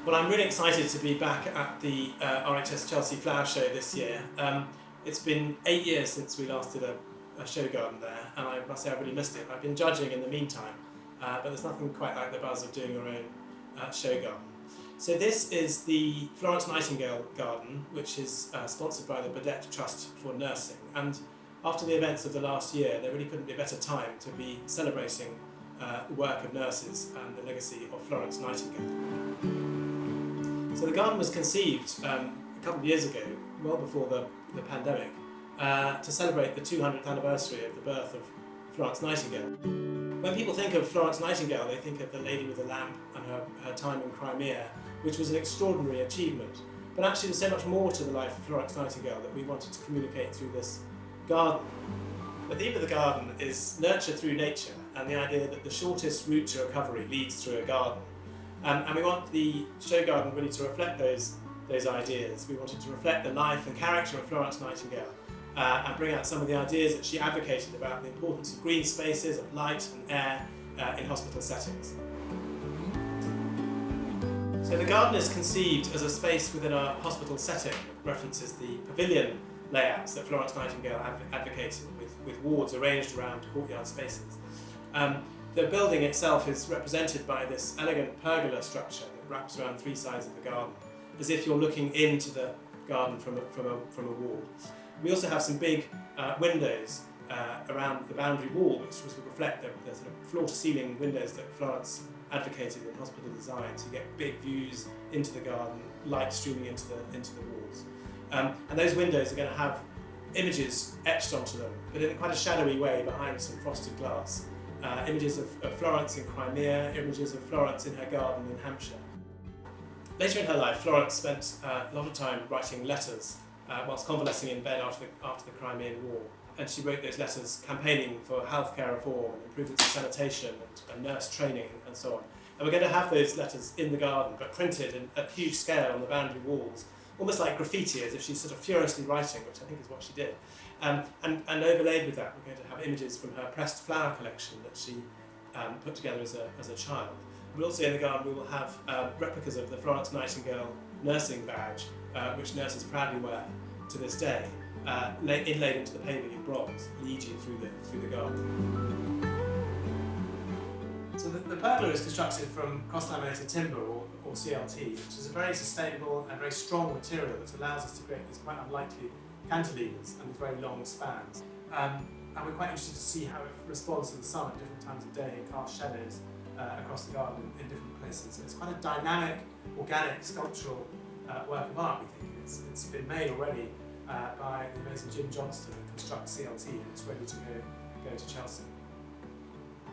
Well, I'm really excited to be back at the RHS Chelsea Flower Show this year. It's been 8 years since we last did a show garden there, and I must say I've really missed it. I've been judging in the meantime, but there's nothing quite like the buzz of doing your own show garden. So this is the Florence Nightingale garden, which is sponsored by the Burdett Trust for Nursing. And after the events of the last year, there really couldn't be a better time to be celebrating the work of nurses and the legacy of Florence Nightingale. So the garden was conceived a couple of years ago, well before the pandemic, to celebrate the 200th anniversary of the birth of Florence Nightingale. When people think of Florence Nightingale, they think of the lady with the lamp and her time in Crimea, which was an extraordinary achievement. But actually there's so much more to the life of Florence Nightingale that we wanted to communicate through this garden. The theme of the garden is nurture through nature, and the idea that the shortest route to recovery leads through a garden. And we want the show garden really to reflect those ideas. We wanted to reflect the life and character of Florence Nightingale and bring out some of the ideas that she advocated about the importance of green spaces, of light and air in hospital settings. So the garden is conceived as a space within a hospital setting. It references the pavilion layouts that Florence Nightingale advocated with wards arranged around courtyard spaces. The building itself is represented by this elegant pergola structure that wraps around three sides of the garden, as if you're looking into the garden from a wall. We also have some big windows around the boundary wall, which will reflect the sort of floor-to-ceiling windows that Florence advocated in hospital design, so you get big views into the garden, light streaming into the walls. And those windows are going to have images etched onto them, but in quite a shadowy way behind some frosted glass. Images of Florence in Crimea, images of Florence in her garden in Hampshire. Later in her life, Florence spent a lot of time writing letters whilst convalescing in bed after the Crimean War. And she wrote those letters campaigning for healthcare reform and improvements in sanitation and nurse training and so on. And we're going to have those letters in the garden, but printed at huge scale on the boundary walls, almost like graffiti, as if she's sort of furiously writing, which I think is what she did. And overlaid with that, we're going to have images from her pressed flower collection that she put together as a child. But also in the garden we will have replicas of the Florence Nightingale nursing badge, which nurses proudly wear to this day, inlaid into the paving in bronze, lead you through the garden. So the pergola is constructed from cross-laminated timber, or CLT, which is a very sustainable and very strong material that allows us to create these quite unlikely cantilevers and these very long spans. And we're quite interested to see how it responds to the sun at different times of day and casts shadows across the garden in different places. So it's quite a dynamic, organic, sculptural work of art, we think. It's been made already by the amazing Jim Johnston who constructs CLT, and it's ready to go to Chelsea.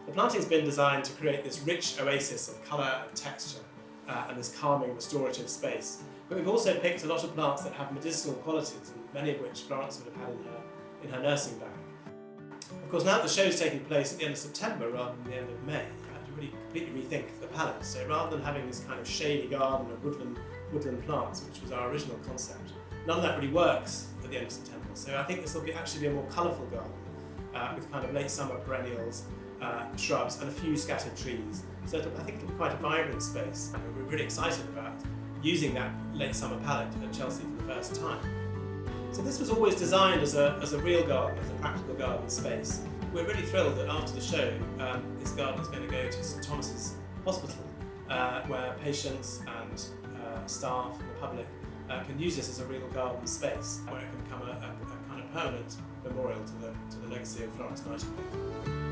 The planting's been designed to create this rich oasis of colour and texture and this calming, restorative space. But we've also picked a lot of plants that have medicinal qualities, and many of which Florence would have had in her nursing bag. Of course, now that the show is taking place at the end of September rather than the end of May, I had to really completely rethink the palette. So rather than having this kind of shady garden of woodland plants, which was our original concept, none of that really works at the end of September. So I think this will actually be a more colourful garden with kind of late summer perennials, shrubs and a few scattered trees. So I think it'll be quite a vibrant space, and we're really excited about using that late summer palette at Chelsea for the first time. So this was always designed as a real garden, as a practical garden space. We're really thrilled that after the show, this garden is going to go to St Thomas's Hospital, where patients and staff and the public can use this as a real garden space, where it can become a kind of permanent memorial to the legacy of Florence Nightingale.